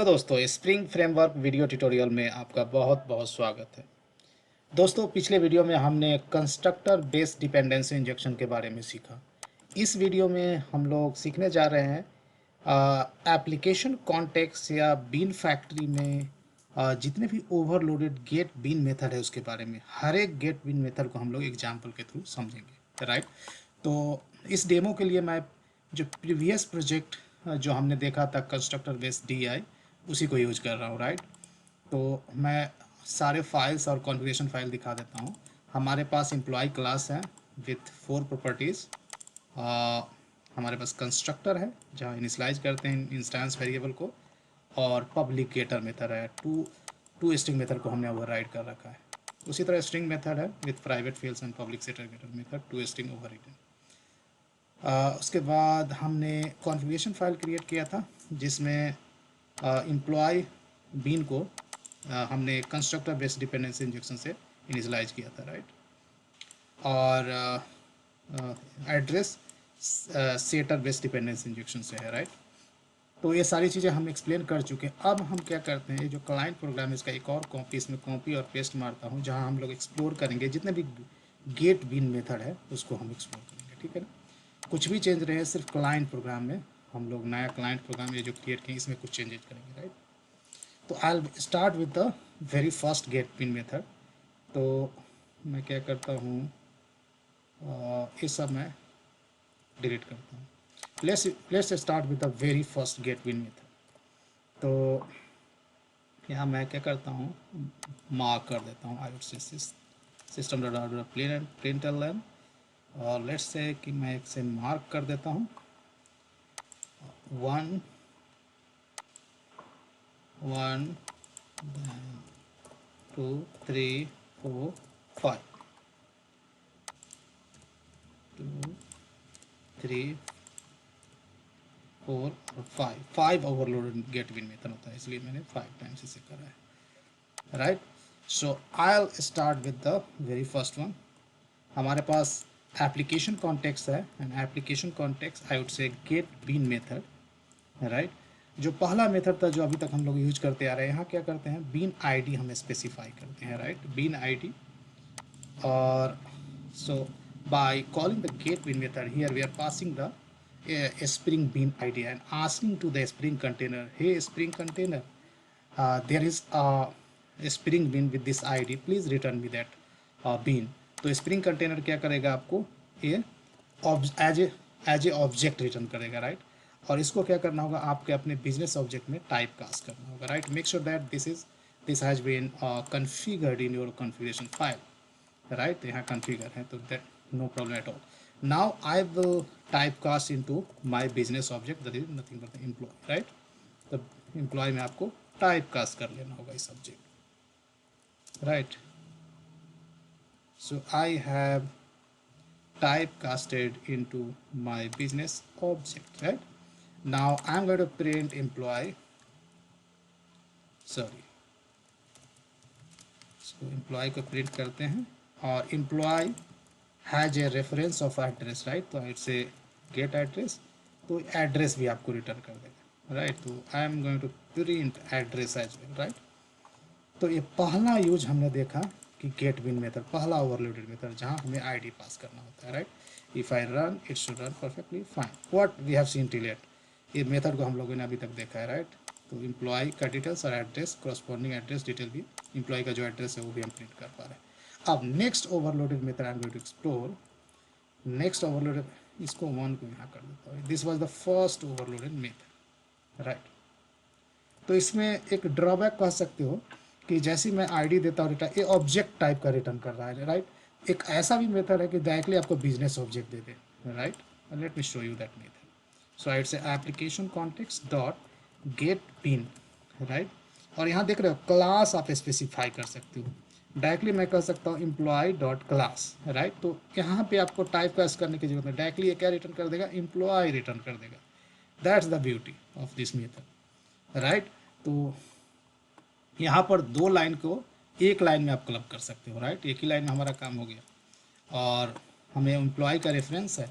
Hello दोस्तों, spring framework video tutorial में आपका बहुत बहुत स्वागत है। दोस्तों, पिछले वीडियो में हमने कंस्ट्रक्टर बेस्ड डिपेंडेंसी इंजेक्शन के बारे में सीखा। इस वीडियो में हम लोग सीखने जा रहे हैं एप्लीकेशन कॉन्टेक्स्ट या बीन फैक्ट्री में जितने भी ओवरलोडेड गेट बीन मेथड है उसके बारे में। हर एक गेट बीन मेथड को हम लोग एग्जाम्पल के थ्रू समझेंगे, राइट। तो इस डेमो के लिए मैं जो प्रीवियस प्रोजेक्ट जो हमने देखा था कंस्ट्रक्टर बेस्ड DI, उसी को यूज कर रहा हूँ, राइट। तो मैं सारे फाइल्स और कॉन्फ़िगरेशन फाइल दिखा देता हूँ। हमारे पास एम्प्लॉय क्लास है विथ 4 प्रॉपर्टीज़। हमारे पास कंस्ट्रक्टर है जहाँ इनिशियलाइज करते हैं इंस्टेंस वेरिएबल को, और पब्लिक गेटर मेथड है। टू स्ट्रिंग मेथड को हमने ओवरराइड कर रखा है। उसी तरह स्ट्रिंग मेथड है with private fields and public setter getter method, to string overriding. उसके बाद हमने कॉन्फ़िगरेशन फाइल क्रिएट किया था जिसमें एम्प्लॉय बीन को हमने कंस्ट्रक्टर बेस्ड डिपेंडेंसी इंजेक्शन से इनिशियलाइज किया था, राइट। और address setter based dependency injection से है, राइट। तो ये सारी चीज़ें हम एक्सप्लेन कर चुके हैं। अब हम क्या करते हैं, जो क्लाइंट प्रोग्राम है इसका एक और कॉपी, इसमें कॉपी और पेस्ट मारता हूँ, जहाँ हम लोग एक्सप्लोर करेंगे जितने भी गेट बीन मेथड है उसको हम एक्सप्लोर करेंगे, ठीक है ना। कुछ भी चेंज रहे, सिर्फ क्लाइंट प्रोग्राम में हम लोग नया क्लाइंट प्रोग्राम ये जो क्रिएट किए इसमें कुछ चेंजेस करेंगे, राइट। तो I will start with the very first get bean method. तो मैं क्या करता हूँ, ये सब मैं डिलीट करता हूँ। Let's start with the very first get bean method. तो यहाँ मैं क्या करता हूँ, मार्क कर देता हूँ, आई वुड से सिस्टम डॉट आउट प्रिंटलन, और लेट्स से कि मैं एक से मार्क कर देता हूँ 1 1 2 3 4 5 2 3 4 और 5 ओवरलोडेड गेट विन मेथड होता है, इसलिए मैंने 5 टाइम्स इसे करा है, right. So I will start with the very first one. हमारे पास एप्लीकेशन कॉन्टेक्स्ट है, and application context I would say get bean method, right. जो पहला मेथड था जो अभी तक हम लोग यूज करते आ रहे हैं, यहाँ क्या करते हैं, बीन आईडी हम स्पेसिफाई करते हैं, राइट, बीन आईडी। और so by calling the get bean method, here we are passing the spring bean id and asking to the spring container, hey spring container, there is a spring bean with this id, please return me that bean। तो spring container क्या करेगा, आपको ये as a object return करेगा, right. और इसको क्या करना होगा, आपके अपने बिजनेस ऑब्जेक्ट में टाइप कास्ट करना होगा, right. Make sure that this has been configured in your configuration file, right. तो यहाँ कॉन्फ़िगर है, तो that no problem at all. Now I will typecast into my business object, that is nothing but the employee, right। तो employee में आपको typecast कर लेना होगा इस object, right। So I have typecasted into my business object, right। Now I'm going to print employee, sorry, so employee को print करते हैं, और employee has a reference of address, right. तो इट्स ए गेट एड्रेस, तो address भी आपको return कर देगा, राइट। तो I am going to print address as well, right. तो ये पहला यूज हमने देखा कि गेट बिन मेथड, पहला ओवरलोडेड मेथड जहाँ हमें आईडी पास करना होता है, right. If I run it should run perfectly fine, what we have seen till yet, ये मेथड को हम लोगों ने अभी तक देखा है, राइट। तो एम्प्लॉय का डिटेल्स और एड्रेस, करस्पॉन्डिंग एड्रेस डिटेल भी, एम्प्लॉय का जो एड्रेस है वो भी हम प्रिंट कर पा रहे हैं। अब next overloaded method I am going to explore. Next overloaded, इसको 1 को यहाँ कर देता हूँ, this was the first overloaded method, right. तो इसमें एक ड्रॉबैक कह सकते हो कि जैसे मैं आईडी देता हूँ रिटर्न, ये ऑब्जेक्ट टाइप का रिटर्न कर रहा है, राइट। एक ऐसा भी मेथड है कि डायरेक्टली आपको business object they they, right. Let me show you that method. So its application context dot gate pin, right. और यहाँ देख रहे हो क्लास आप स्पेसिफाई कर सकते हो, डायरेक्टली मैं कह सकता हूँ एम्प्लॉय डॉट क्लास, राइट। तो यहाँ पे आपको टाइप कास्ट करने की जरूरत है, डायरेक्टली ये क्या रिटर्न कर देगा, एम्प्लॉय रिटर्न कर देगा। That's the beauty of this method, right. तो यहाँ पर 2 लाइन को एक लाइन में आप क्लब कर सकते हो, राइट। एक ही लाइन में हमारा काम हो गया, और हमें एम्प्लॉय का रेफरेंस है,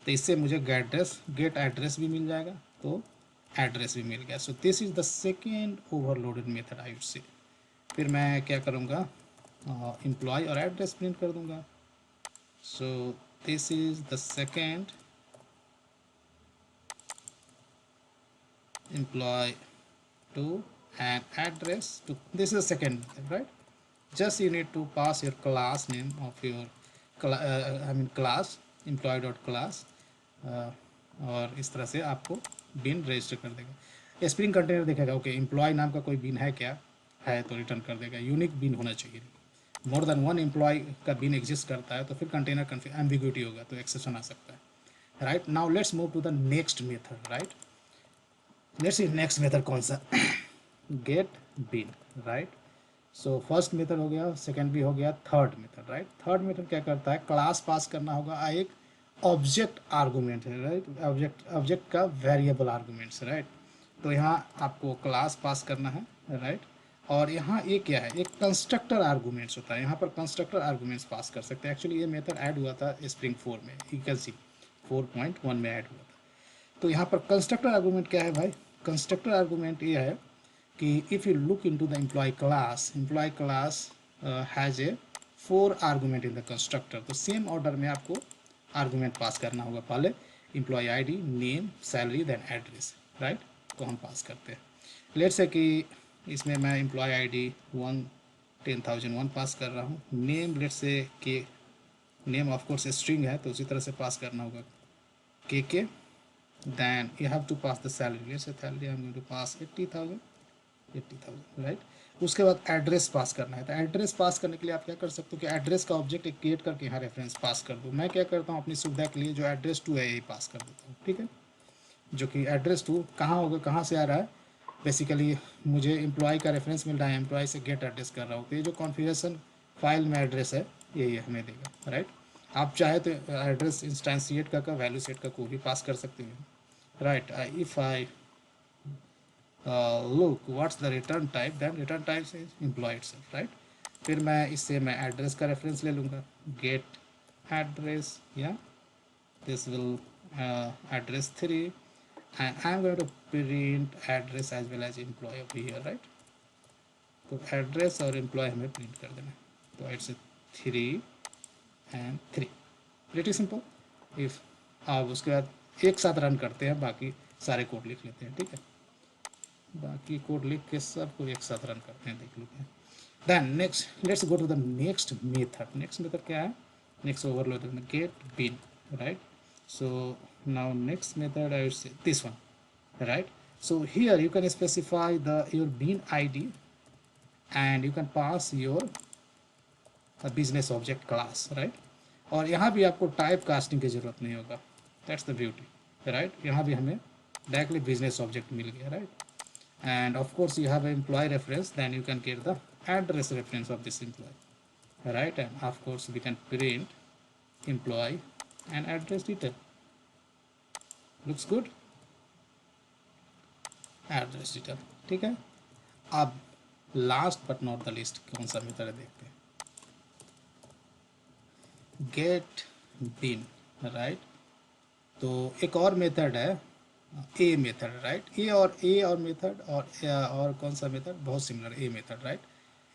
तो इससे मुझे गेट एड्रेस भी मिल जाएगा। तो एड्रेस भी मिल गया। So this is the second overloaded method I would से। फिर मैं क्या करूँगा, एम्प्लॉय और एड्रेस प्रिंट कर दूँगा। So this is the second employee to an address to, this is the second method, right? Just you need to pass your class name of your class employee dot class, और इस तरह से आपको बिन register कर देगा। Spring container देखेगा okay employ नाम का कोई बिन है क्या, है तो रिटर्न कर देगा। यूनिक बिन होना चाहिए, मोर देन वन एम्प्लॉय का बिन एग्जिस्ट करता है तो फिर कंटेनर एम्बिग्यूटी होगा तो एक्सेप्शन आ सकता है। Right, now let's move to the next method. Right, let's see next method कौन सा, get bean. Right, so first method हो गया, सेकंड भी हो गया, third method. Right, third method क्या करता है, क्लास पास करना होगा, एक ऑब्जेक्ट आर्गूमेंट है। राइट, ऑब्जेक्ट का वेरिएबल आर्गूमेंट्स। राइट, तो यहाँ आपको क्लास पास करना है। राइट, और यहाँ ये क्या है, एक कंस्ट्रक्टर आर्गूमेंट्स होता है, यहाँ पर कंस्ट्रक्टर आर्गूमेंट्स पास कर सकते हैं। एक्चुअली ये मेथड ऐड हुआ था स्प्रिंग 4 में, यू कैन सी 4.1 में ऐड हुआ था। तो यहाँ पर कंस्ट्रक्टर आर्गूमेंट क्या है भाई, कंस्ट्रक्टर आर्गूमेंट ये है कि if you look into the employee class has a 4 argument in the constructor. तो सेम ऑर्डर में आपको आर्गूमेंट पास करना होगा, पहले employee ID, name, salary, then address. Right, तो हम पास करते हैं। लेट्स से कि इसमें मैं एम्प्लॉय आईडी 10,001 पास कर रहा हूँ। नेम लेट्स से के, नेम ऑफ कोर्स स्ट्रिंग है तो उसी तरह से पास करना होगा के। then you have to pass the salary, let's say salary I'm going to pass 80,000। Right, उसके बाद एड्रेस पास करना है। तो एड्रेस पास करने के लिए आप क्या कर सकते हो कि एड्रेस का ऑब्जेक्ट एक क्रिएट करके यहाँ रेफरेंस पास कर दो। मैं क्या करता हूँ अपनी सुविधा के लिए जो एड्रेस 2 है यही पास कर देता हूँ। ठीक है, जो कि एड्रेस 2 कहाँ होगा, कहाँ से आ रहा है, बेसिकली मुझे एम्प्लॉय का रेफरेंस मिल रहा है, एम्प्लॉय से गेट एड्रेस कर रहा हूँ, तो ये जो कॉन्फ़िगरेशन फाइल में एड्रेस है यही हमें देगा। राइट, आप चाहे तो एड्रेस इंस्टेंशिएट का वैल्यू सेट का कोई भी पास कर सकते हैं। Right, if I look what's the return type, then return type is employee itself। right, फिर मैं इससे मैं एड्रेस का रेफरेंस ले लूँगा, गेट एड्रेस, या this will address 3 and I'm going to print address as well as employee over here। right, तो address और एम्प्लॉय हमें प्रिंट कर देना है, तो it's 3 and 3, pretty simple. If आप उसके बाद एक साथ रन करते हैं, बाकी सारे कोड लिख लेते हैं। ठीक है, बाकी कोड लिख के सबको एक साथ रन करते हैं, देख लेते हैं। Then next let's go to the next method. Next method क्या है, next overload get bean. Right, so now next method I will say this one. Right, so here you can specify your bin id and you can pass your business object class। right, और यहाँ भी आपको type casting की ज़रूरत नहीं होगा, that's the beauty. Right, यहाँ भी हमें डायरेक्टली बिजनेस ऑब्जेक्ट मिल गया। Right, and of course you have an employee reference, then you can get the address reference of this employee। right, and of course we can print employee and address detail, looks good, address detail। ठीक है, अब last but not the list कौन सा method है देखते हैं, gate bean. Right, तो एक और मेथड है ए मेथड। राइट, ए और मेथड और कौन सा मेथड बहुत सिमिलर, ए मेथड। राइट,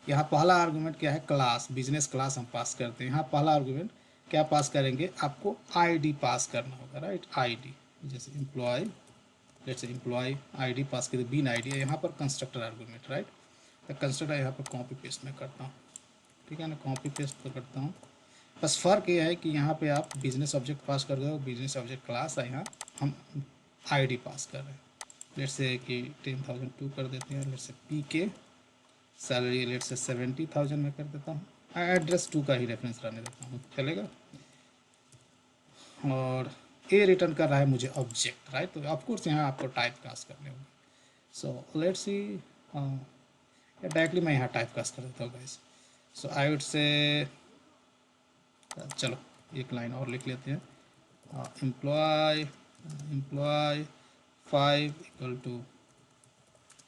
यहाँ पहला आर्गुमेंट क्या है, क्लास, बिजनेस क्लास हम पास करते हैं। यहाँ पहला आर्गुमेंट क्या पास करेंगे, आपको आईडी पास करना होगा। राइट, आईडी, जैसे एम्प्लॉय, जैसे एम्प्लॉय आईडी पास करें, बिन आईडी है यहाँ पर कंस्ट्रक्टर आर्गुमेंट। राइट, तो कंस्ट्रक्टर यहाँ पर कॉपी पेस्ट में करता हूँ। ठीक है ना, कॉपी पेस्ट पर करता हूँ। बस फ़र्क ये है कि यहाँ पे आप बिजनेस ऑब्जेक्ट पास कर दो, बिजनेस ऑब्जेक्ट क्लास है, यहाँ हम आईडी पास कर रहे हैं। लेट्स से कि 10,002 कर देते हैं, लेट्स से पी के, सैलरी लेट्स से 70,000 में कर देता हूँ, एड्रेस 2 का ही रेफरेंस रहने देता हूँ, चलेगा। और ए रिटर्न कर रहा है मुझे ऑब्जेक्ट। राइट, तो ऑफकोर्स यहाँ आपको टाइप कास्ट करने होंगे। सो लेट्स सी, डायरेक्टली मैं यहाँ टाइप कास्ट कर देता हूँ गाइस। सो आई वुड से, चलो एक लाइन और लिख लेते हैं, employee 5 equal to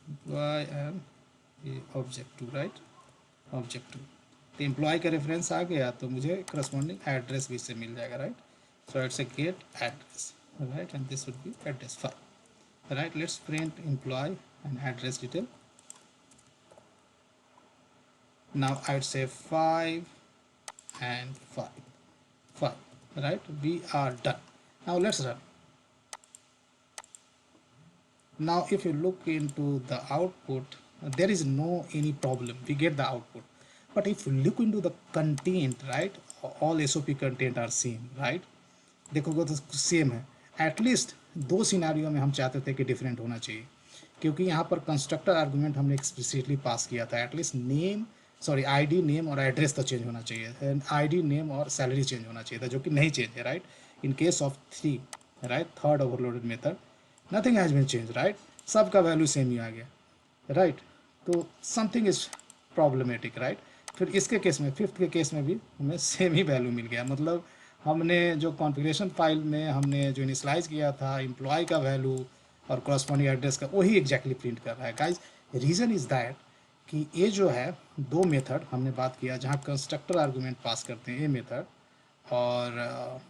employee and object 2। राइट, ऑब्जेक्ट 2, तो एम्प्लॉय का रेफरेंस आ गया तो मुझे करस्पॉन्डिंग एड्रेस भी इससे मिल जाएगा। Right, so it's a get address. Right, and this would be address 5। right? Let's print employee and address detail. Now I'd say 5 and 5, right? We are done. Now let's run. Now if you look into the output, there is no any problem, we get the output. But if you look into the content, right, all SOP content are same, right? देखोगे तो same है. At least दो scenario में हम चाहते थे कि different होना चाहिए, क्योंकि यहाँ पर कंस्ट्रक्टर आर्गुमेंट हमने एक्सप्लिसिटली पास किया था. At least name, sorry ID, name और एड्रेस तो चेंज होना चाहिए, आईडी, नेम और सैलरी चेंज होना चाहिए था, जो कि नहीं चेंज है, right? In case of 3, right, third overloaded method, nothing has been change, right? सबका वैल्यू सेम ही आ गया, राइट? तो समथिंग इज प्रॉब्लमेटिक, राइट? फिर इसके केस में, फिफ्थ के केस में भी हमें सेम ही वैल्यू मिल गया. मतलब हमने जो कॉन्फ़िगरेशन फाइल में हमने जो इनिशलाइज किया था एम्प्लॉय का वैल्यू और कॉरस्पॉन्डिंग एड्रेस का, वही एग्जैक्टली प्रिंट कर रहा है. गाइज, रीज़न इज़ दैट कि ये जो है दो मेथड हमने बात किया जहाँ कंस्ट्रक्टर आर्गूमेंट पास करते हैं, ए मेथड और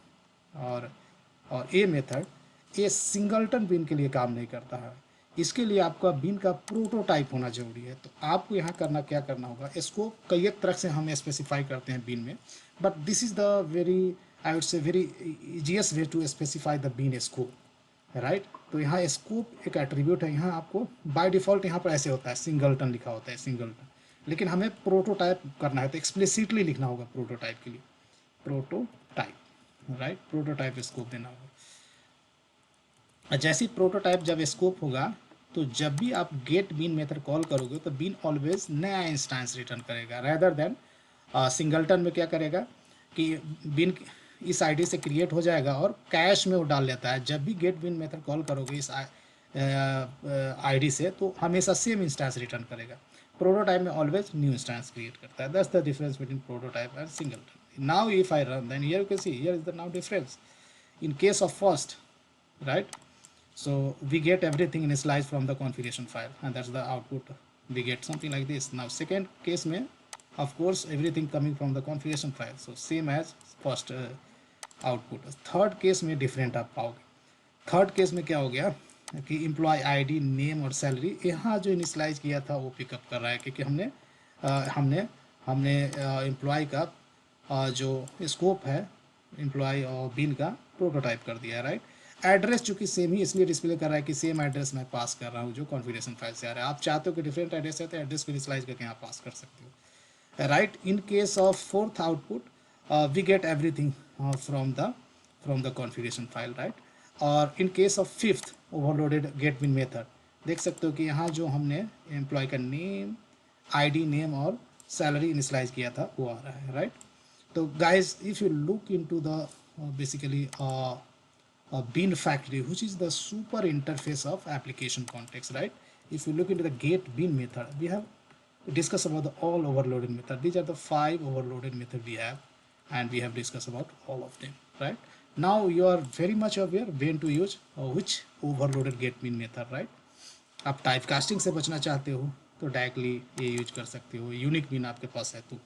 और और ए मेथड, ये सिंगलटन बिन के लिए काम नहीं करता है. इसके लिए आपका बिन का प्रोटोटाइप होना जरूरी है. तो आपको यहाँ क्या करना होगा, इसको कई एक तरह से हम स्पेसिफाई करते हैं बिन में, but this is the very, I would say very easiest way to specify the bean scope, right? तो यहाँ स्कोप एक एट्रीब्यूट है. यहाँ आपको बाय डिफ़ॉल्ट यहाँ पर ऐसे होता है, सिंगलटन लिखा होता है, सिंगलटन. लेकिन हमें प्रोटोटाइप करना है तो एक्सप्लिसिटली लिखना होगा प्रोटोटाइप के लिए, प्रोटोटाइप, राइट? प्रोटोटाइप स्कोप देना होगा. जैसे प्रोटोटाइप जब स्कोप होगा, तो जब भी आप गेट बिन मेथड कॉल करोगे तो बिन ऑलवेज नया इंस्टेंस रिटर्न करेगा, रेदर देन सिंगलटन में क्या करेगा कि बिन इस आईडी से क्रिएट हो जाएगा और कैश में वो डाल लेता है. जब भी गेट बिन मेथड कॉल करोगे इस आईडी से, तो हमेशा सेम इंस्टेंस रिटर्न करेगा. प्रोटोटाइप में ऑलवेज न्यू इंस्टेंस क्रिएट करता है. That's the difference between prototype and singleton. Now if I run, then here you can see, here is the now difference. In case of first, right, so we get everything initialized from the configuration file, and that's the output. We get something like this. Now second case में, of course, everything coming from the configuration file, so same as first output. Third case में different आप पाओगे. Third case में क्या हो गया कि employ ID, name और सैलरी यहाँ जो इनिशलाइज किया था वो पिकअप कर रहा है, क्योंकि हमने एम्प्लॉय का जो स्कोप है एम्प्लॉय और बिन का प्रोटोटाइप कर दिया है, राइट? एड्रेस चूंकि सेम ही इसलिए डिस्प्ले कर रहा है कि सेम एड्रेस मैं पास कर रहा हूँ जो कॉन्फ़िगरेशन फाइल से आ रहा है. आप चाहते हो कि डिफरेंट एड्रेस है तो एड्रेस को इनिशियलाइज करके यहाँ पास कर सकते हो, right? In case of fourth output, we get everything from the configuration file, right? और in case of fifth overloaded get bean method, देख सकते हो कि यहाँ जो हमने एम्प्लॉय का नेम, आईडी, नेम और सैलरी इनिशियलाइज किया था वो आ रहा है, right? So guys, if you look into the basically bin factory, which is the super interface of application context, right? If you look into the get bin method, we have discussed about the all overloaded method. These are the 5 overloaded method we have, and we have discussed about all of them, right? Now you are very much aware when to use which overloaded get bin method, right? आप type casting से बचना चाहते हो तो directly ये use कर सकते हो, यूनिक बिन आपके पास है तो,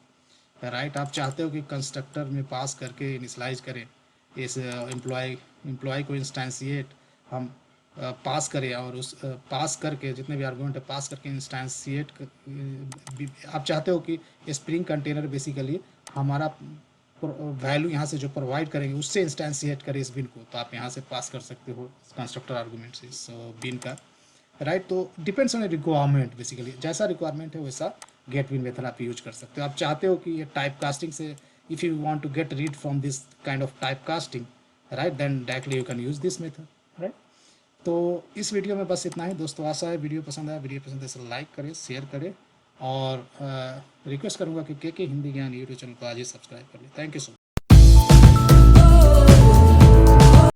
राइट? आप चाहते हो कि कंस्ट्रक्टर में पास करके इनिशलाइज करें इस एम्प्लॉय को इंस्टेंशिएट हम पास करें, और उस पास करके जितने भी आर्गुमेंट है पास करके इंस्टेंशिएट आप चाहते हो कि स्प्रिंग कंटेनर बेसिकली हमारा वैल्यू यहाँ से जो प्रोवाइड करेंगे उससे इंस्टेंशिएट करें इस बिन को, तो आप यहाँ से पास कर सकते हो कंस्ट्रक्टर आर्गुमेंट से इस बिन का, राइट? तो डिपेंड्स ऑन रिक्वायरमेंट, बेसिकली जैसा रिक्वायरमेंट है वैसा गेट बिन मेथड आप यूज कर सकते हो. आप चाहते हो कि ये टाइप कास्टिंग से, if you want to get rid from this kind of type casting, right, then directly you can use this method, right? तो इस वीडियो में बस इतना ही दोस्तों. आशा है वीडियो पसंद आया. वीडियो पसंद है तो लाइक करें, शेयर करें, और रिक्वेस्ट करूँगा कि के हिंदी ज्ञान यूट्यूब चैनल को आज ही सब्सक्राइब कर लें. Thank you so much.